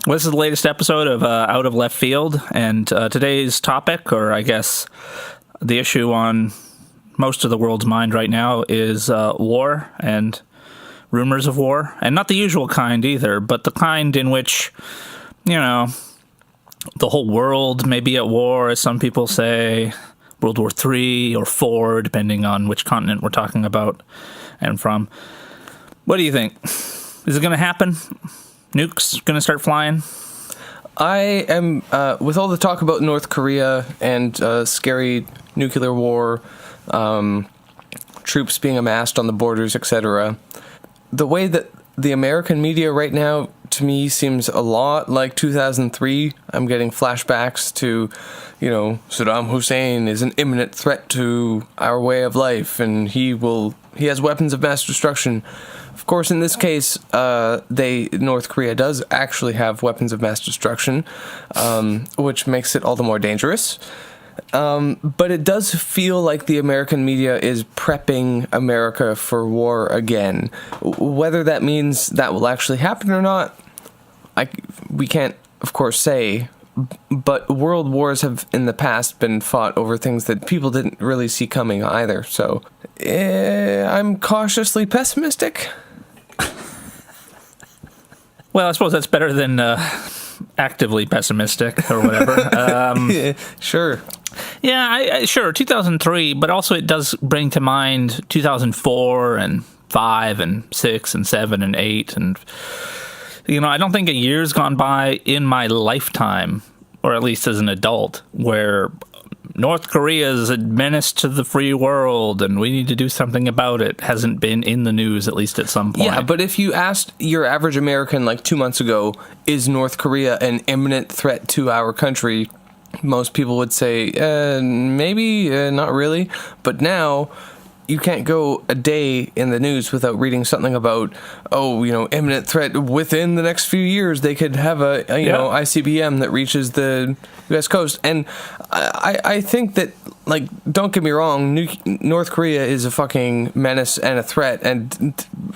Well, this is the latest episode of Out of Left Field, and today's topic, or I guess the issue on most of the world's mind right now, is war and rumors of war. And not the usual kind either, but the kind in which, the whole world may be at war, as some people say, World War III or IV, depending on which continent we're talking about and from. What do you think? Is it going to happen? Nukes going to start flying? I am, with all the talk about North Korea and scary nuclear war, troops being amassed on the borders, etc., the way that the American media right now, to me, seems a lot like 2003. I'm getting flashbacks to, Saddam Hussein is an imminent threat to our way of life, and he has weapons of mass destruction. Of course, in this case, North Korea does actually have weapons of mass destruction, which makes it all the more dangerous. But it does feel like the American media is prepping America for war again. Whether that means that will actually happen or not, we can't, of course, say. But world wars have in the past been fought over things that people didn't really see coming either. So I'm cautiously pessimistic. Well, I suppose that's better than actively pessimistic or whatever. Yeah, sure. Yeah, sure, 2003, but also it does bring to mind 2004 and 5 and 6 and 7 and 8. And, I don't think a year's gone by in my lifetime, or at least as an adult, where North Korea is a menace to the free world and we need to do something about it hasn't been in the news, at least at some point. Yeah, but if you asked your average American like 2 months ago, is North Korea an imminent threat to our country? Most people would say, maybe, not really. But now, you can't go a day in the news without reading something about, imminent threat within the next few years. They could have a ICBM that reaches the U.S. coast. And I think that, don't get me wrong, North Korea is a fucking menace and a threat and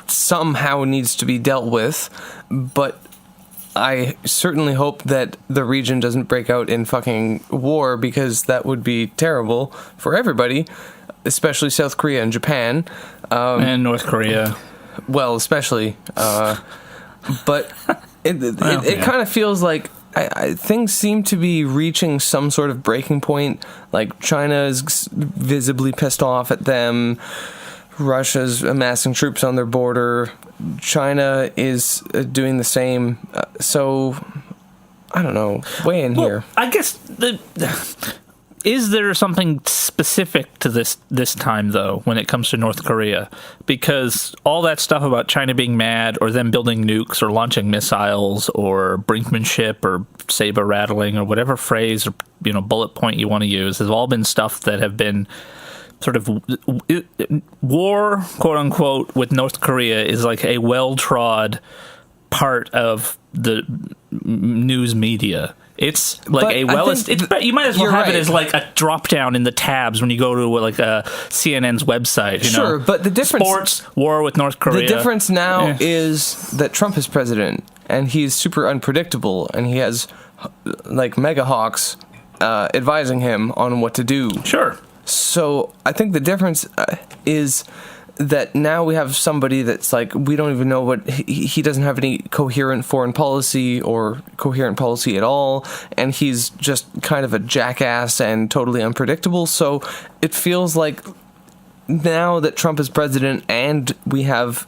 somehow needs to be dealt with. But I certainly hope that the region doesn't break out in fucking war, because that would be terrible for everybody, especially South Korea and Japan. And North Korea. Well, especially. But it kind of feels like things seem to be reaching some sort of breaking point. Like, China is visibly pissed off at them. Russia's amassing troops on their border. China is doing the same. So, I don't know. Weigh in here. I guess is there something specific to this time, though, when it comes to North Korea? Because all that stuff about China being mad, or them building nukes, or launching missiles, or brinkmanship, or saber rattling, or whatever phrase or bullet point you want to use, has all been stuff that have been sort of war, quote unquote, with North Korea is like a well-trod part of the news media. It's like you might as well have it as like a drop down in the tabs when you go to like CNN's website. Sure, but the difference, sports, war with North Korea. The difference now is that Trump is president and he's super unpredictable, and he has like mega hawks advising him on what to do. Sure. So I think the difference is that now we have somebody that's like, we don't even know what, he doesn't have any coherent foreign policy or coherent policy at all, and he's just kind of a jackass and totally unpredictable. So it feels like now that Trump is president and we have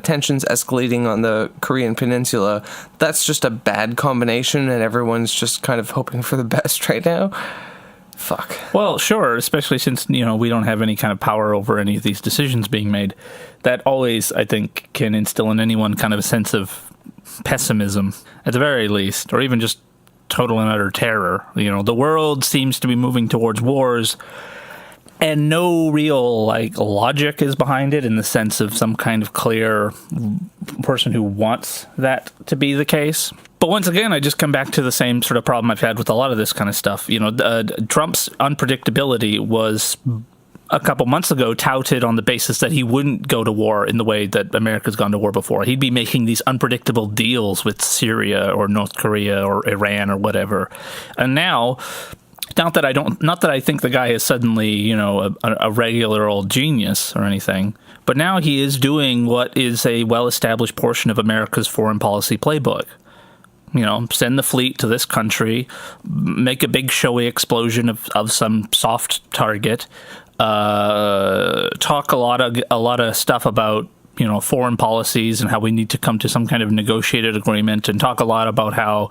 tensions escalating on the Korean Peninsula, that's just a bad combination, and everyone's just kind of hoping for the best right now. Fuck. Well, sure, especially since, we don't have any kind of power over any of these decisions being made. That always, I think, can instill in anyone kind of a sense of pessimism, at the very least, or even just total and utter terror. The world seems to be moving towards wars, and no real, logic is behind it in the sense of some kind of clear person who wants that to be the case. But once again, I just come back to the same sort of problem I've had with a lot of this kind of stuff. Trump's unpredictability was a couple months ago touted on the basis that he wouldn't go to war in the way that America's gone to war before. He'd be making these unpredictable deals with Syria or North Korea or Iran or whatever. And now, not that I think the guy is suddenly, a regular old genius or anything, but now he is doing what is a well-established portion of America's foreign policy playbook. Send the fleet to this country, make a big showy explosion of some soft target, talk a lot of stuff about foreign policies and how we need to come to some kind of negotiated agreement, and talk a lot about how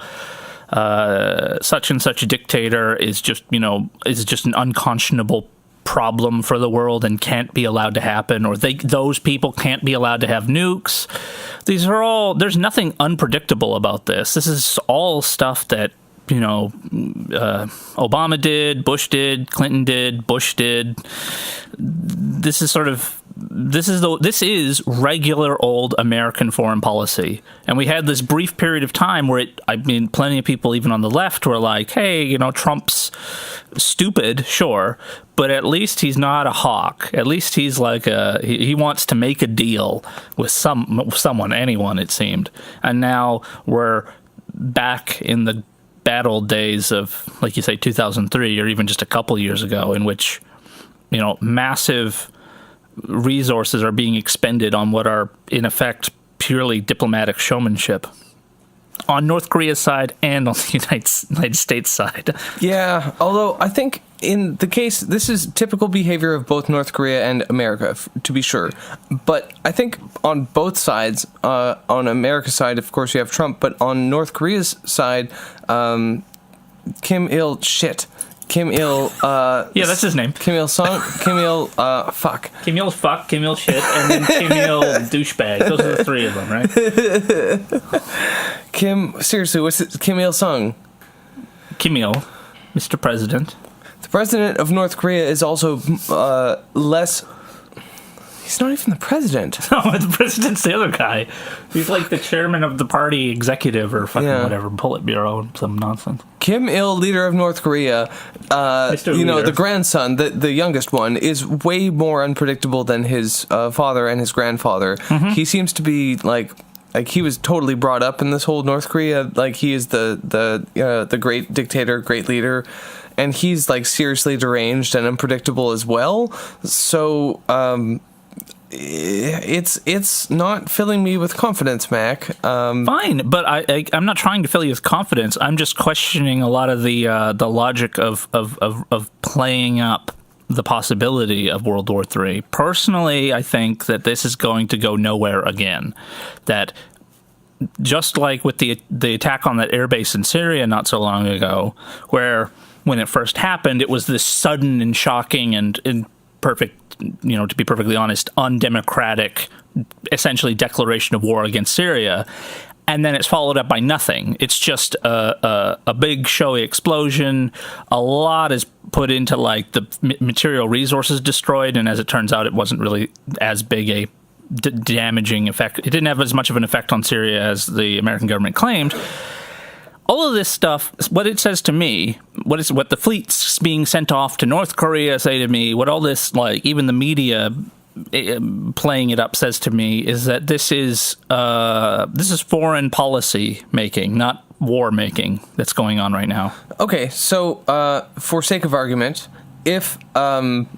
such and such a dictator is just an unconscionable problem for the world and can't be allowed to happen, or those people can't be allowed to have nukes. These are all, there's nothing unpredictable about this. This is all stuff that, Obama did, Bush did, Clinton did, Bush did. This is regular old American foreign policy. And we had this brief period of time where plenty of people, even on the left, were like, hey, Trump's stupid, sure, but at least he's not a hawk. At least he's like he wants to make a deal with anyone, it seemed. And now we're back in the bad old days of, like you say, 2003, or even just a couple years ago, in which, massive resources are being expended on what are, in effect, purely diplomatic showmanship on North Korea's side and on the United States side. Yeah, although I think in the case, this is typical behavior of both North Korea and America, to be sure. But I think on both sides, on America's side, of course, you have Trump, but on North Korea's side, Kim Il, yeah, that's his name. Kim Il Sung, Kim Il, fuck. Kim Il fuck, Kim Il shit, and then Kim Il douchebag. Those are the three of them, right? Seriously, what's it? Kim Il Sung? Kim Il, Mr. President. The president of North Korea is also less. He's not even the president. No, the president's the other guy. He's like the chairman of the party executive or fucking whatever, Politburo, some nonsense. Kim Il, leader of North Korea, the grandson, the youngest one, is way more unpredictable than his father and his grandfather. Mm-hmm. He seems to be like he was totally brought up in this whole North Korea. Like he is the great dictator, great leader. And he's like seriously deranged and unpredictable as well. So it's not filling me with confidence, Mac. Fine, but I'm not trying to fill you with confidence. I'm just questioning a lot of the logic of playing up the possibility of World War III. Personally, I think that this is going to go nowhere again. That just like with the attack on that airbase in Syria not so long ago, where when it first happened, it was this sudden and shocking and perfect, to be perfectly honest, undemocratic, essentially declaration of war against Syria. And then it's followed up by nothing. It's just a big showy explosion. A lot is put into like the material resources destroyed. And as it turns out, it wasn't really as big a damaging effect. It didn't have as much of an effect on Syria as the American government claimed. All of this stuff, what it says to me, what the fleets being sent off to North Korea say to me, what all this, like, even the media playing it up says to me, is that this is foreign policy making, not war making, that's going on right now. Okay, so for sake of argument, if some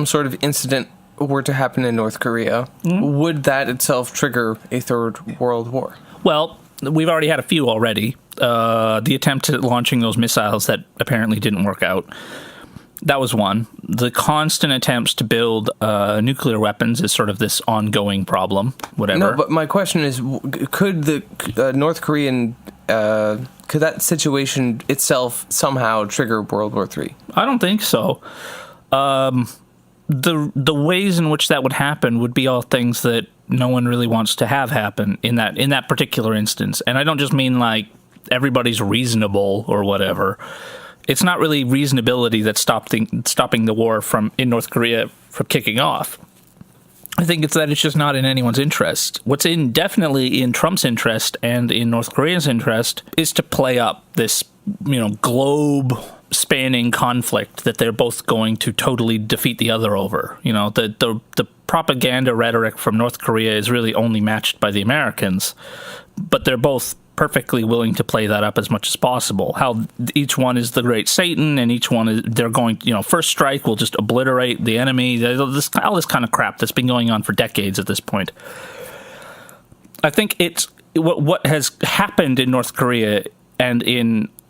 sort of incident were to happen in North Korea, would that itself trigger a third world war? Well, we've already had a few already. The attempt at launching those missiles that apparently didn't work out. That was one. The constant attempts to build nuclear weapons is sort of this ongoing problem, whatever. No, but my question is, could the North Korean, could that situation itself somehow trigger World War III? I don't think so. The ways in which that would happen would be all things that no one really wants to have happen in that particular instance. And I don't just mean like everybody's reasonable or whatever. It's not really reasonability that's stopping the war in North Korea from kicking off. I think it's that it's just not in anyone's interest. What's definitely in Trump's interest and in North Korea's interest is to play up this, globe spanning conflict that they're both going to totally defeat the other over. The propaganda rhetoric from North Korea is really only matched by the Americans, but they're both perfectly willing to play that up as much as possible. How each one is the great Satan, and each one is they're going. First strike will just obliterate the enemy. All this kind of crap that's been going on for decades at this point. I think it's what has happened in North Korea and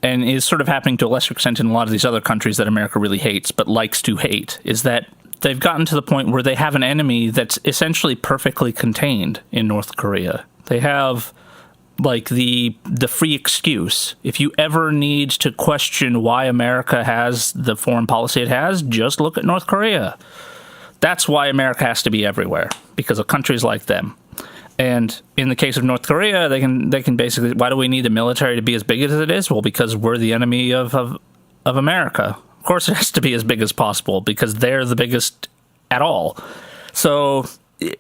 is sort of happening to a lesser extent in a lot of these other countries that America really hates but likes to hate, is that they've gotten to the point where they have an enemy that's essentially perfectly contained in North Korea. They have like the free excuse. If you ever need to question why America has the foreign policy it has, just look at North Korea. That's why America has to be everywhere, because of countries like them. And in the case of North Korea, they can basically, why do we need the military to be as big as it is? Well, because we're the enemy of America. Of course, it has to be as big as possible because they're the biggest at all. So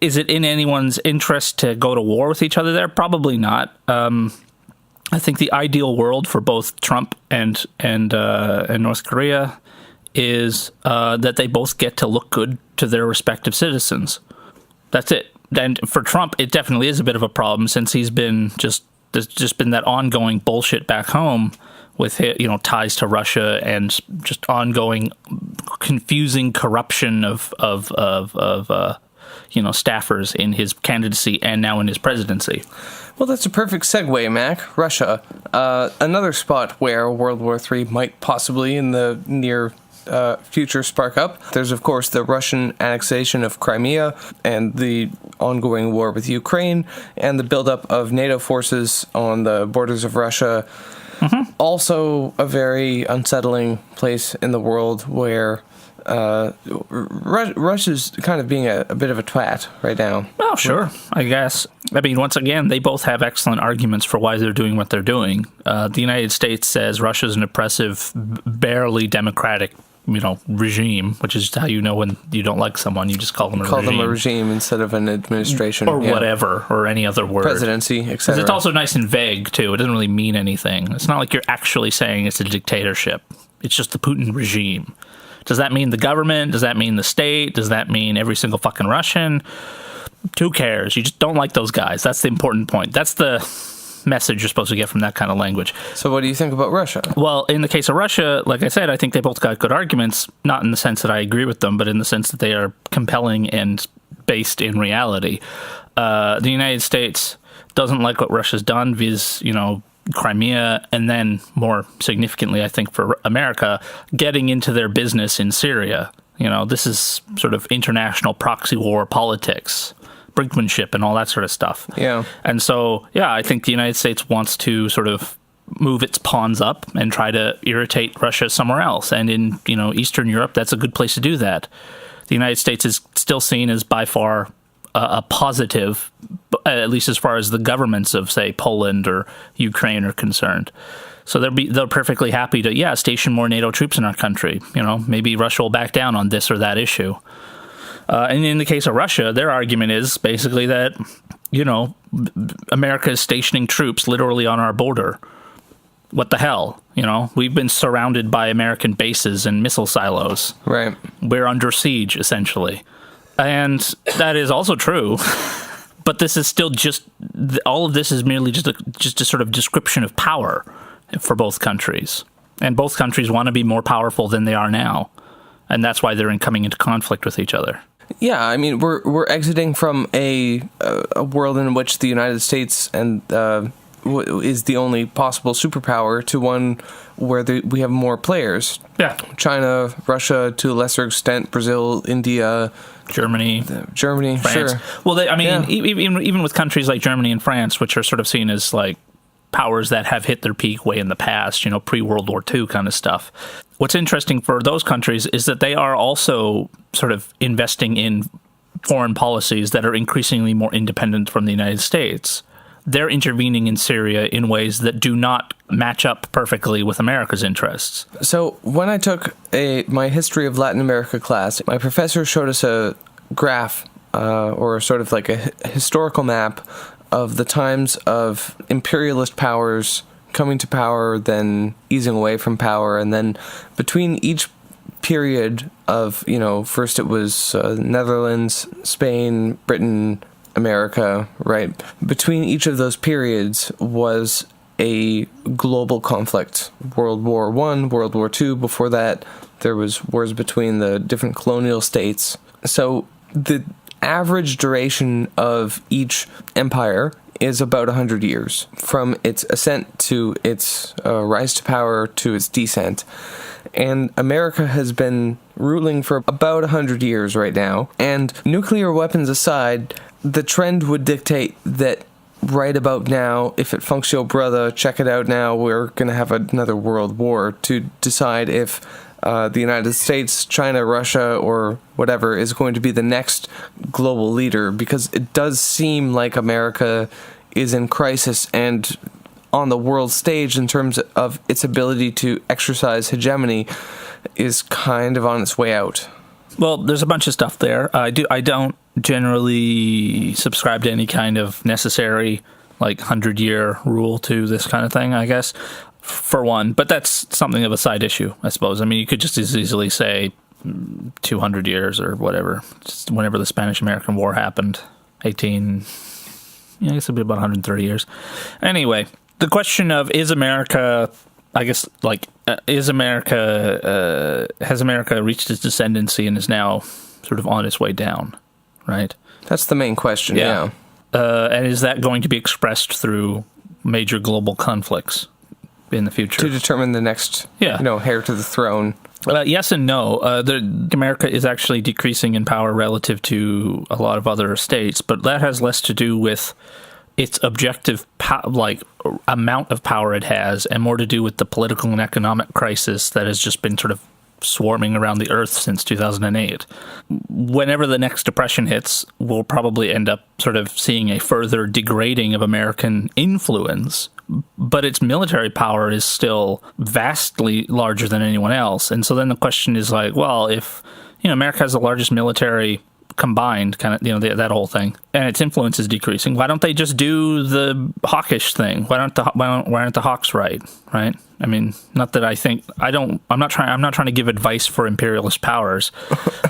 is it in anyone's interest to go to war with each other there? Probably not. I think the ideal world for both Trump and North Korea is that they both get to look good to their respective citizens. That's it. And for Trump, it definitely is a bit of a problem since there's just been that ongoing bullshit back home with ties to Russia and just ongoing confusing corruption of staffers in his candidacy and now in his presidency. Well, that's a perfect segue, Mac. Russia, another spot where World War III might possibly in the near future spark up. There's, of course, the Russian annexation of Crimea and the ongoing war with Ukraine and the buildup of NATO forces on the borders of Russia. Mm-hmm. Also a very unsettling place in the world where Russia's kind of being a bit of a twat right now. Oh, sure, I guess. I mean, once again, they both have excellent arguments for why they're doing what they're doing. The United States says Russia's an oppressive, barely democratic regime, which is how you know when you don't like someone, you just call them a regime. Call them a regime instead of an administration. Or whatever, or any other word. Presidency, etc. Because it's also nice and vague, too. It doesn't really mean anything. It's not like you're actually saying it's a dictatorship. It's just the Putin regime. Does that mean the government? Does that mean the state? Does that mean every single fucking Russian? Who cares? You just don't like those guys. That's the important point. That's the message you're supposed to get from that kind of language. So what do you think about Russia? Well, in the case of Russia, like I said, I think they both got good arguments, not in the sense that I agree with them, but in the sense that they are compelling and based in reality. The United States doesn't like what Russia's done vis, Crimea, and then more significantly, I think, for America, getting into their business in Syria. This is sort of international proxy war politics, brinkmanship, and all that sort of stuff. Yeah. And so, I think the United States wants to sort of move its pawns up and try to irritate Russia somewhere else. And in, Eastern Europe, that's a good place to do that. The United States is still seen as by far a positive, at least as far as the governments of, say, Poland or Ukraine are concerned. So they're perfectly happy to, station more NATO troops in our country. Maybe Russia will back down on this or that issue. And in the case of Russia, their argument is basically that, America is stationing troops literally on our border. What the hell? We've been surrounded by American bases and missile silos. Right. We're under siege, essentially. And that is also true. But this is still all of this is merely just a sort of description of power for both countries. And both countries want to be more powerful than they are now. And that's why they're coming into conflict with each other. Yeah, I mean, we're exiting from a world in which the United States is the only possible superpower to one where we have more players. Yeah. China, Russia, to a lesser extent, Brazil, India, Germany, France. Sure. Well, even with countries like Germany and France, which are sort of seen as like powers that have hit their peak way in the past, pre-World War II kind of stuff. What's interesting for those countries is that they are also sort of investing in foreign policies that are increasingly more independent from the United States. They're intervening in Syria in ways that do not match up perfectly with America's interests. So when I took my history of Latin America class, my professor showed us a graph or sort of like a historical map of the times of imperialist powers coming to power, then easing away from power, and then between each period of, first it was Netherlands, Spain, Britain, America, right? Between each of those periods was a global conflict. World War I, World War II. Before that, there was wars between the different colonial states. So the average duration of each empire is about 100 years, from its ascent to its rise to power to its descent. And America has been ruling for about 100 years right now. And nuclear weapons aside, the trend would dictate that right about now, if it funks your brother, check it out now, we're going to have another world war to decide if the United States, China, Russia, or whatever is going to be the next global leader, because it does seem like America is in crisis and on the world stage in terms of its ability to exercise hegemony is kind of on its way out. Well, there's a bunch of stuff there. I don't generally subscribe to any kind of necessary 100-year rule to this kind of thing, I guess, for one. But that's something of a side issue, I suppose. I mean, you could just as easily say 200 years or whatever, just whenever the Spanish-American War happened, I guess it'd be about 130 years. Anyway, the question of has America reached its ascendancy and is now sort of on its way down, right? That's the main question, yeah. And is that going to be expressed through major global conflicts in the future? To determine the next, heir to the throne. Yes and no. America is actually decreasing in power relative to a lot of other states, but that has less to do with its objective amount of power it has, and more to do with the political and economic crisis that has just been sort of swarming around the earth since 2008. Whenever the next depression hits, we'll probably end up sort of seeing a further degrading of American influence, but its military power is still vastly larger than anyone else. And so then the question is if America has the largest military combined, kind of, that whole thing, and its influence is decreasing, why don't they just do the hawkish thing? Why aren't the hawks right? I mean, not that I'm not trying to give advice for imperialist powers,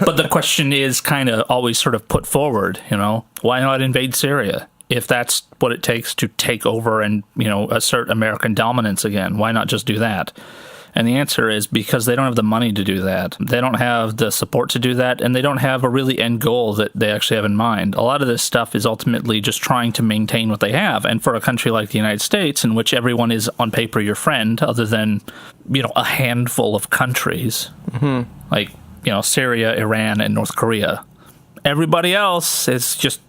but the question is kind of always sort of put forward, why not invade Syria? If that's what it takes to take over and, assert American dominance again, why not just do that? And the answer is because they don't have the money to do that. They don't have the support to do that, and they don't have a really end goal that they actually have in mind. A lot of this stuff is ultimately just trying to maintain what they have. And for a country like the United States, in which everyone is on paper your friend, other than, a handful of countries, like, Syria, Iran, and North Korea, everybody else is just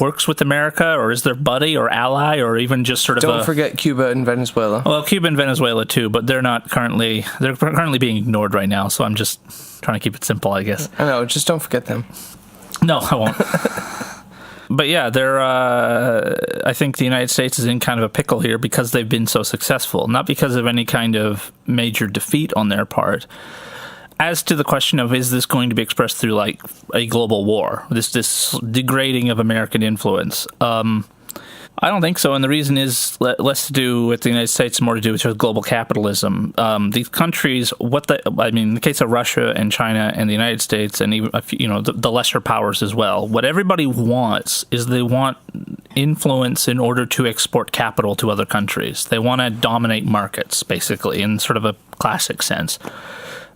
works with America, or is their buddy or ally, or even just sort of Don't forget Cuba and Venezuela. Well, Cuba and Venezuela too, but they're currently being ignored right now, so I'm just trying to keep it simple, I guess. I know, just don't forget them. No, I won't. But yeah, I think the United States is in kind of a pickle here because they've been so successful, not because of any kind of major defeat on their part. As to the question of is this going to be expressed through a global war, this degrading of American influence, I don't think so. And the reason is less to do with the United States and more to do with global capitalism. These countries, in the case of Russia and China and the United States and even the lesser powers as well, what everybody wants is they want influence in order to export capital to other countries. They want to dominate markets, basically, in sort of a classic sense.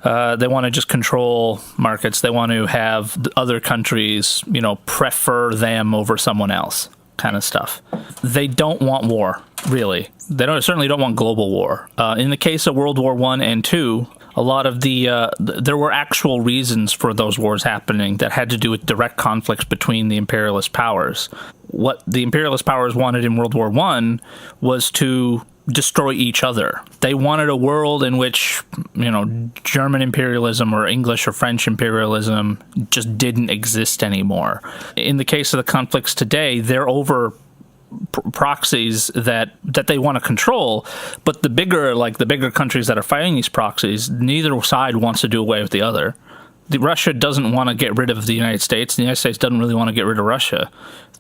They want to just control markets. They want to have other countries, prefer them over someone else, kind of stuff. They don't want war, really. They certainly don't want global war. In the case of World War I and II, a lot of there were actual reasons for those wars happening that had to do with direct conflicts between the imperialist powers. What the imperialist powers wanted in World War I was to destroy each other. They wanted a world in which, German imperialism or English or French imperialism just didn't exist anymore. In the case of the conflicts today, they're over proxies that they want to control, but the bigger countries that are fighting these proxies, neither side wants to do away with the other. Russia doesn't want to get rid of the United States. The United States doesn't really want to get rid of Russia.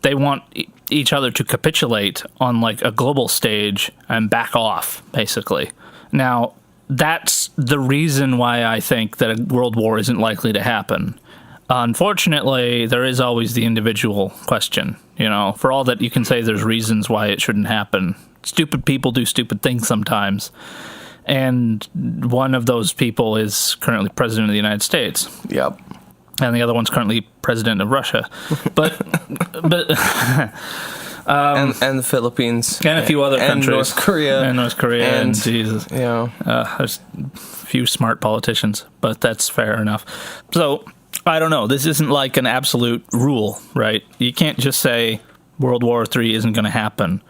they want each other to capitulate on like a global stage and back off, basically. Now, that's the reason why I think that a world war isn't likely to happen. Unfortunately, there is always the individual question. You know, for all that you can say there's reasons why it shouldn't happen, stupid people do stupid things sometimes. And one of those people is currently president of the United States. Yep. And the other one's currently president of Russia. But and the Philippines. And a few other countries. And North Korea. And Jesus. Yeah. There's a few smart politicians, but that's fair enough. So, I don't know. This isn't like an absolute rule, right? You can't just say World War III isn't going to happen.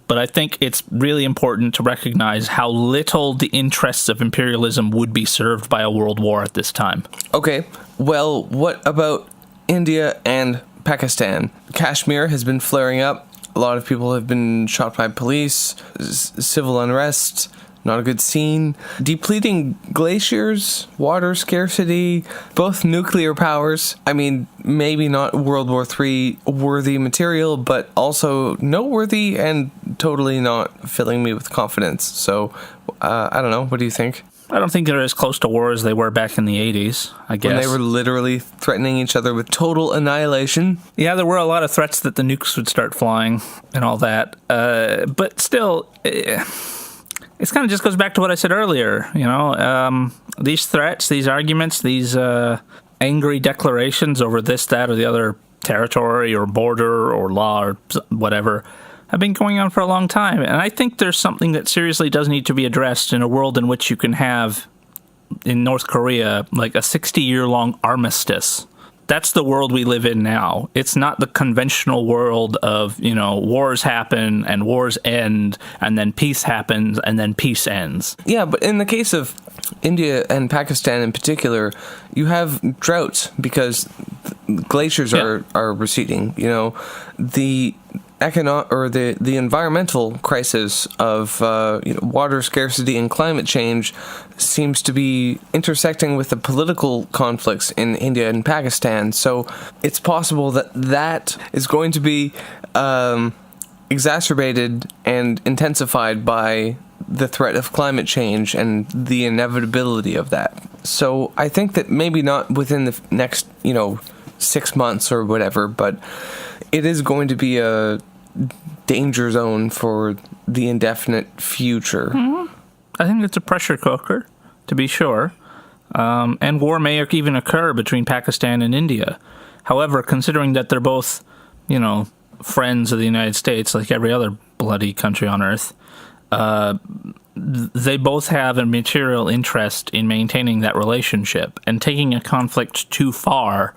But I think it's really important to recognize how little the interests of imperialism would be served by a world war at this time. Okay, well, what about India and Pakistan? Kashmir has been flaring up. A lot of people have been shot by police, civil unrest, not a good scene. Depleting glaciers, water scarcity, both nuclear powers. I mean, maybe not World War III worthy material, but also noteworthy and totally not filling me with confidence. So, I don't know. What do you think? I don't think they're as close to war as they were back in the 80s, I guess. When they were literally threatening each other with total annihilation. Yeah, there were a lot of threats that the nukes would start flying and all that. But still... It kind of just goes back to what I said earlier, you know, these threats, these arguments, these angry declarations over this, that, or the other territory or border or law or whatever have been going on for a long time. And I think there's something that seriously does need to be addressed in a world in which you can have, in North Korea, like a 60-year-long armistice. That's the world we live in now. It's not the conventional world of, you know, wars happen and wars end and then peace happens and then peace ends. Yeah, but in the case of India and Pakistan in particular, you have droughts because glaciers are receding. You know, the the environmental crisis of water scarcity and climate change seems to be intersecting with the political conflicts in India and Pakistan. So it's possible that that is going to be exacerbated and intensified by the threat of climate change and the inevitability of that. So I think that maybe not within the next, 6 months or whatever, but it is going to be a danger zone for the indefinite future. Mm-hmm. I think it's a pressure cooker, to be sure. And war may even occur between Pakistan and India. However, considering that they're both, friends of the United States, like every other bloody country on earth, they both have a material interest in maintaining that relationship. And taking a conflict too far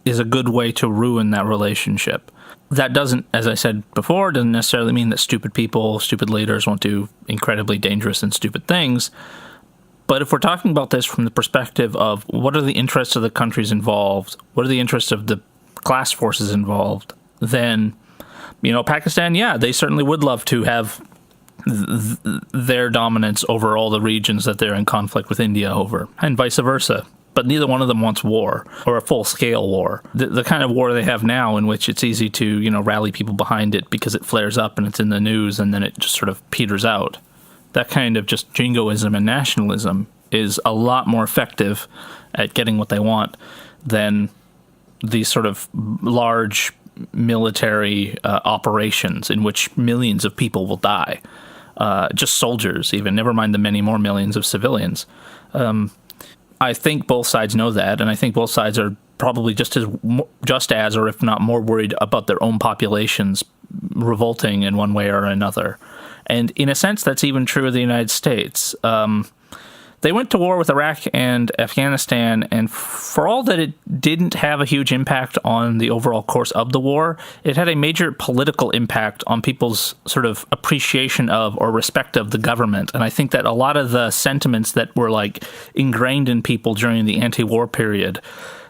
is a good way to ruin that relationship. That doesn't, as I said before, doesn't necessarily mean that stupid people, stupid leaders won't do incredibly dangerous and stupid things. But if we're talking about this from the perspective of what are the interests of the countries involved, what are the interests of the class forces involved, then, Pakistan, they certainly would love to have their dominance over all the regions that they're in conflict with India over, and vice versa. But neither one of them wants war, or a full-scale war. The kind of war they have now, in which it's easy to, rally people behind it because it flares up and it's in the news and then it just sort of peters out. That kind of just jingoism and nationalism is a lot more effective at getting what they want than these sort of large military operations in which millions of people will die. Just soldiers, even, never mind the many more millions of civilians. I think both sides know that, and I think both sides are probably just as, or if not more, worried about their own populations revolting in one way or another. And in a sense, that's even true of the United States. They went to war with Iraq and Afghanistan, and for all that it didn't have a huge impact on the overall course of the war, it had a major political impact on people's sort of appreciation of or respect of the government. And I think that a lot of the sentiments that were ingrained in people during the anti-war period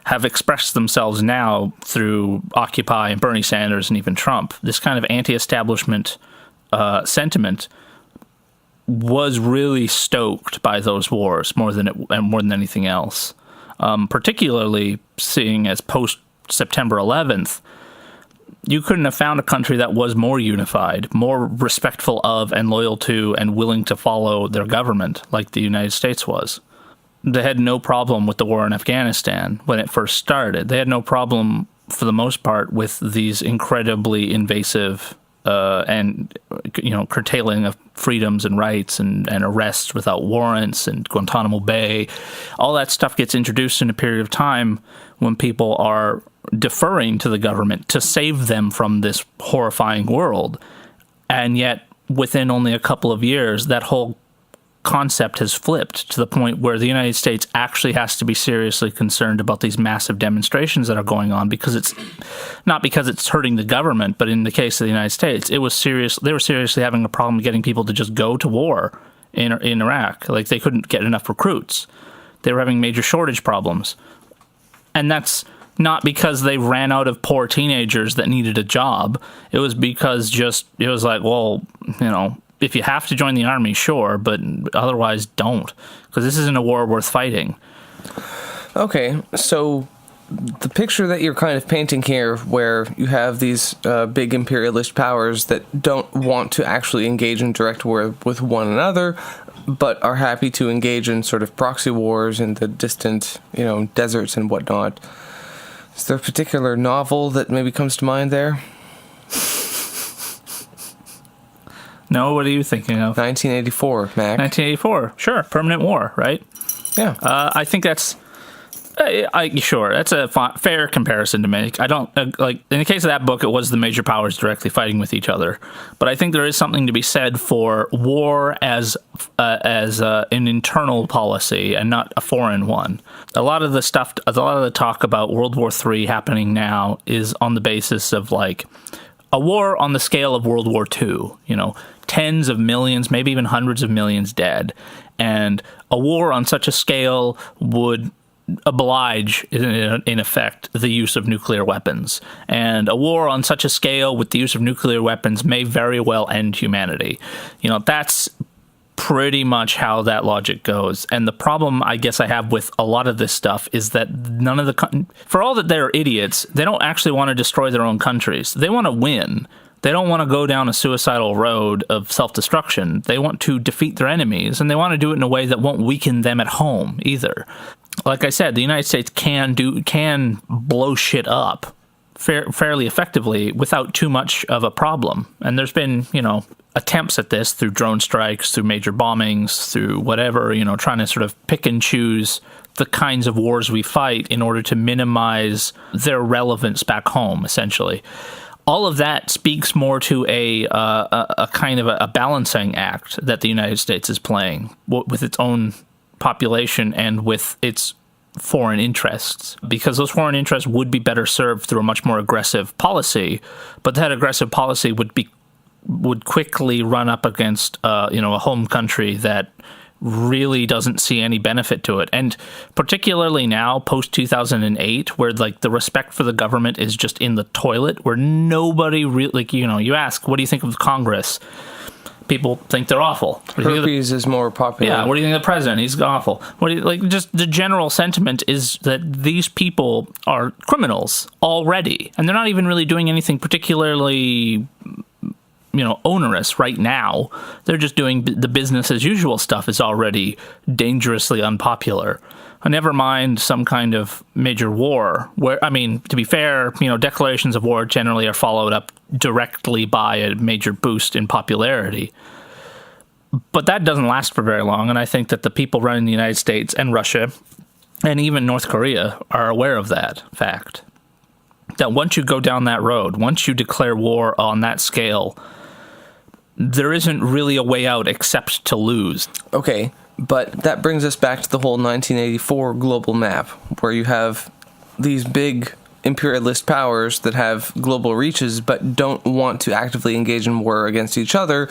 have expressed themselves now through Occupy and Bernie Sanders and even Trump. This kind of anti-establishment sentiment was really stoked by those wars more than anything else. Particularly seeing as post September 11th, You couldn't have found a country that was more unified, more respectful of and loyal to and willing to follow their government like the United States was. They had no problem with the war in Afghanistan when it first started. They had no problem, for the most part, with these incredibly invasive and curtailing of freedoms and rights and arrests without warrants and Guantanamo Bay. All that stuff gets introduced in a period of time when people are deferring to the government to save them from this horrifying world. And yet, within only a couple of years, that whole concept has flipped to the point where the United States actually has to be seriously concerned about these massive demonstrations that are going on, because it's not because it's hurting the government, but in the case of the United States, it was serious. They were seriously having a problem getting people to just go to war in Iraq. Like, they couldn't get enough recruits. They were having major shortage problems. And that's not because they ran out of poor teenagers that needed a job. It was because it was like, well, if you have to join the army, sure, but otherwise don't, because this isn't a war worth fighting. Okay, so the picture that you're kind of painting here, where you have these big imperialist powers that don't want to actually engage in direct war with one another, but are happy to engage in sort of proxy wars in the distant, deserts and whatnot. Is there a particular novel that maybe comes to mind there? No, what are you thinking of? 1984, Mac. 1984, sure. Permanent War, right? Yeah. I think that's... sure, that's a fair comparison to make. I don't... in the case of that book, it was the major powers directly fighting with each other. But I think there is something to be said for war as an internal policy and not a foreign one. A lot of the talk about World War III happening now is on the basis of, a war on the scale of World War II, tens of millions, maybe even hundreds of millions dead. And a war on such a scale would oblige, in effect, the use of nuclear weapons. And a war on such a scale with the use of nuclear weapons may very well end humanity. That's pretty much how that logic goes. And the problem, I guess, I have with a lot of this stuff is that for all that they're idiots, they don't actually want to destroy their own countries. They want to win. They don't want to go down a suicidal road of self-destruction. They want to defeat their enemies, and they want to do it in a way that won't weaken them at home either. Like I said, the United States can blow shit up fairly effectively without too much of a problem. And there's been, attempts at this through drone strikes, through major bombings, through whatever, trying to sort of pick and choose the kinds of wars we fight in order to minimize their relevance back home, essentially. All of that speaks more to a kind of a balancing act that the United States is playing with its own population and with its foreign interests, because those foreign interests would be better served through a much more aggressive policy, but that aggressive policy would quickly run up against a home country that really doesn't see any benefit to it. And particularly now, post 2008, where the respect for the government is just in the toilet, where nobody really, you ask, what do you think of Congress? People think they're awful. Herpes is more popular. Yeah, what do you think of the president? He's awful. What do you, just the general sentiment is that these people are criminals already, and they're not even really doing anything particularly onerous right now. They're just doing the business as usual stuff is already dangerously unpopular. Never mind some kind of major war where, to be fair, declarations of war generally are followed up directly by a major boost in popularity. But that doesn't last for very long. And I think that the people running the United States and Russia and even North Korea are aware of that fact. That once you go down that road, once you declare war on that scale, there isn't really a way out except to lose. Okay, but that brings us back to the whole 1984 global map, where you have these big imperialist powers that have global reaches but don't want to actively engage in war against each other,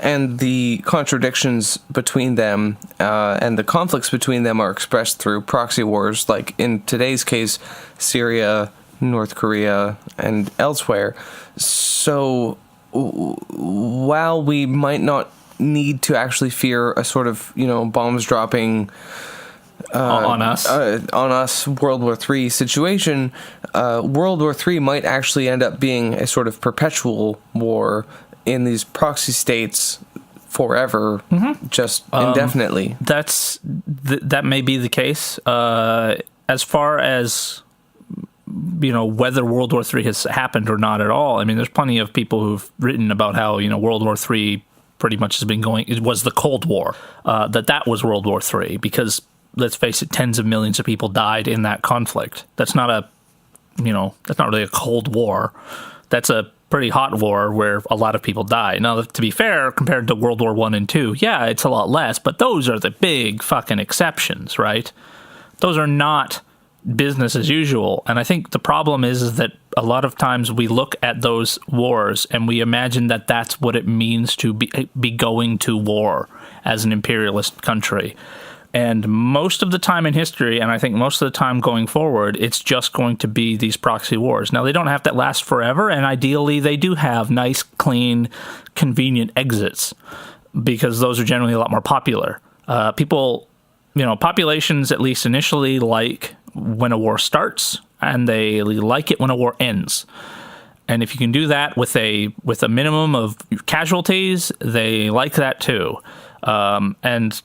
and the contradictions between them and the conflicts between them are expressed through proxy wars, like in today's case, Syria, North Korea, and elsewhere. So while we might not need to actually fear a sort of, bombs dropping on us. World War III situation, World War III might actually end up being a sort of perpetual war in these proxy states forever, just indefinitely. That may be the case. As far as whether World War III has happened or not at all, I mean, there's plenty of people who've written about how World War III pretty much has been going. It was the Cold War. That was World War III because, let's face it, tens of millions of people died in that conflict. That's not that's not really a Cold War. That's a pretty hot war where a lot of people die. Now, to be fair, compared to World War I and II, yeah, it's a lot less, but those are the big fucking exceptions, right? Those are not business as usual. And I think the problem is that a lot of times we look at those wars and we imagine that that's what it means to be going to war as an imperialist country. And most of the time in history, and I think most of the time going forward, it's just going to be these proxy wars. Now, they don't have to last forever, and ideally they do have nice, clean, convenient exits, because those are generally a lot more popular. Populations, at least initially, like when a war starts, and they like it when a war ends. And if you can do that with a minimum of casualties, they like that too. And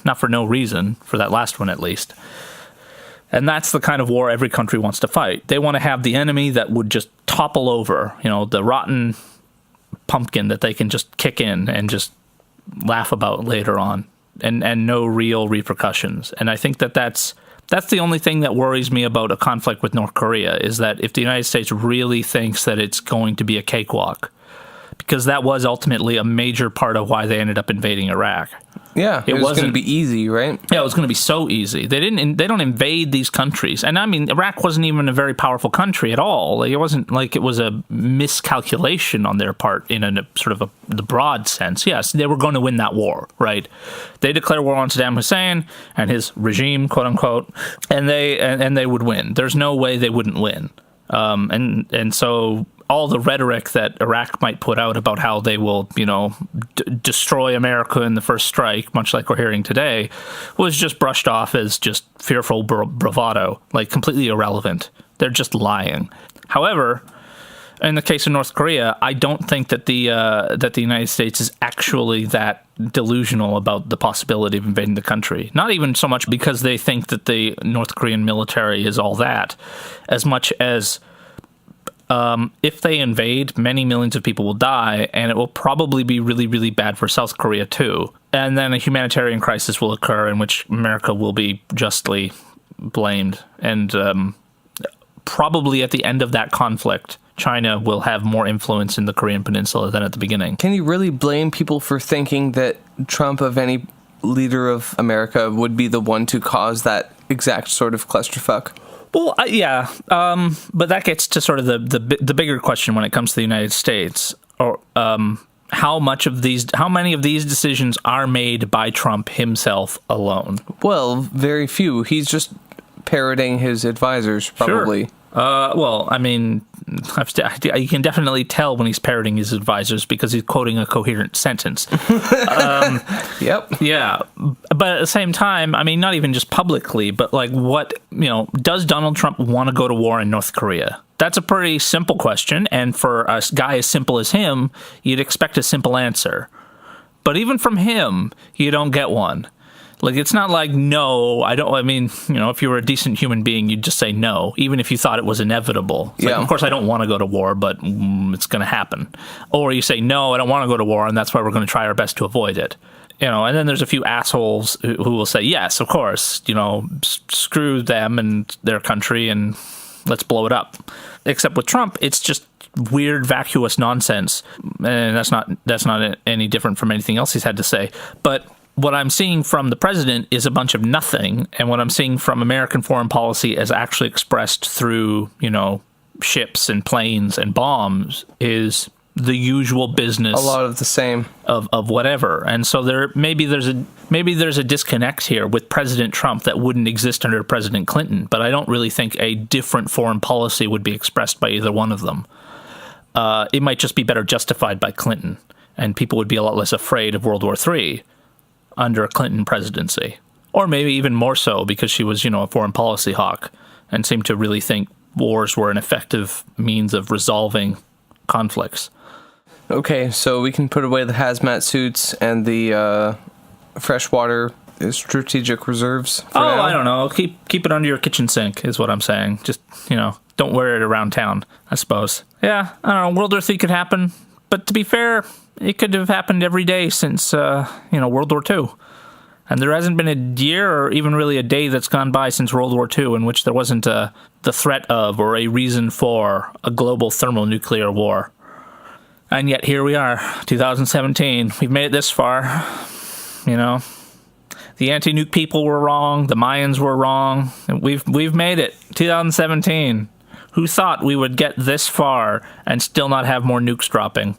not for no reason, for that last one at least. And that's the kind of war every country wants to fight. They want to have the enemy that would just topple over, the rotten pumpkin that they can just kick in and just laugh about later on, and no real repercussions. And I think that's the only thing that worries me about a conflict with North Korea, is that if the United States really thinks that it's going to be a cakewalk, because that was ultimately a major part of why they ended up invading Iraq. Yeah, it was going to be easy, right? Yeah, it was going to be so easy. They don't invade these countries. And I mean, Iraq wasn't even a very powerful country at all. Like, it wasn't like it was a miscalculation on their part in a sort of the broad sense. Yes, they were going to win that war, right? They declare war on Saddam Hussein and his regime, quote unquote, and they would win. There's no way they wouldn't win. And so all the rhetoric that Iraq might put out about how they will, destroy America in the first strike, much like we're hearing today, was just brushed off as just fearful bravado, like completely irrelevant. They're just lying. However, in the case of North Korea, I don't think that the United States is actually that delusional about the possibility of invading the country. Not even so much because they think that the North Korean military is all that, as much as if they invade, many millions of people will die, and it will probably be really, really bad for South Korea too. And then a humanitarian crisis will occur in which America will be justly blamed. And probably at the end of that conflict, China will have more influence in the Korean Peninsula than at the beginning. Can you really blame people for thinking that Trump, of any leader of America, would be the one to cause that exact sort of clusterfuck? Well, yeah, but that gets to sort of the bigger question when it comes to the United States, or how many of these decisions are made by Trump himself alone? Well, very few. He's just parroting his advisors, probably. Sure. Well, I mean, you can definitely tell when he's parroting his advisors because he's quoting a coherent sentence. Yep. Yeah. But at the same time, I mean, not even just publicly, but like does Donald Trump want to go to war in North Korea? That's a pretty simple question. And for a guy as simple as him, you'd expect a simple answer. But even from him, you don't get one. Like, it's not like, no, I don't. I mean, if you were a decent human being, you'd just say no, even if you thought it was inevitable. It's like, of course, I don't want to go to war, but it's going to happen. Or you say, no, I don't want to go to war, and that's why we're going to try our best to avoid it. And then there's a few assholes who will say, yes, of course, screw them and their country, and let's blow it up. Except with Trump, it's just weird, vacuous nonsense. And that's not any different from anything else he's had to say. But what I'm seeing from the president is a bunch of nothing, and what I'm seeing from American foreign policy as actually expressed through, ships and planes and bombs is the usual business. A lot of the same of whatever. And so maybe there's a disconnect here with President Trump that wouldn't exist under President Clinton, but I don't really think a different foreign policy would be expressed by either one of them. It might just be better justified by Clinton, and people would be a lot less afraid of World War III under a Clinton presidency. Or maybe even more so because she was, a foreign policy hawk and seemed to really think wars were an effective means of resolving conflicts. Okay, so we can put away the hazmat suits and the freshwater strategic reserves for now? I don't know. Keep it under your kitchen sink is what I'm saying. Just, don't wear it around town, I suppose. Yeah, I don't know. World War III could happen. But to be fair, it could have happened every day since, World War II. And there hasn't been a year or even really a day that's gone by since World War II in which there wasn't the threat of or a reason for a global thermonuclear war. And yet here we are, 2017. We've made it this far. The anti-nuke people were wrong. The Mayans were wrong. And we've made it, 2017. Who thought we would get this far and still not have more nukes dropping?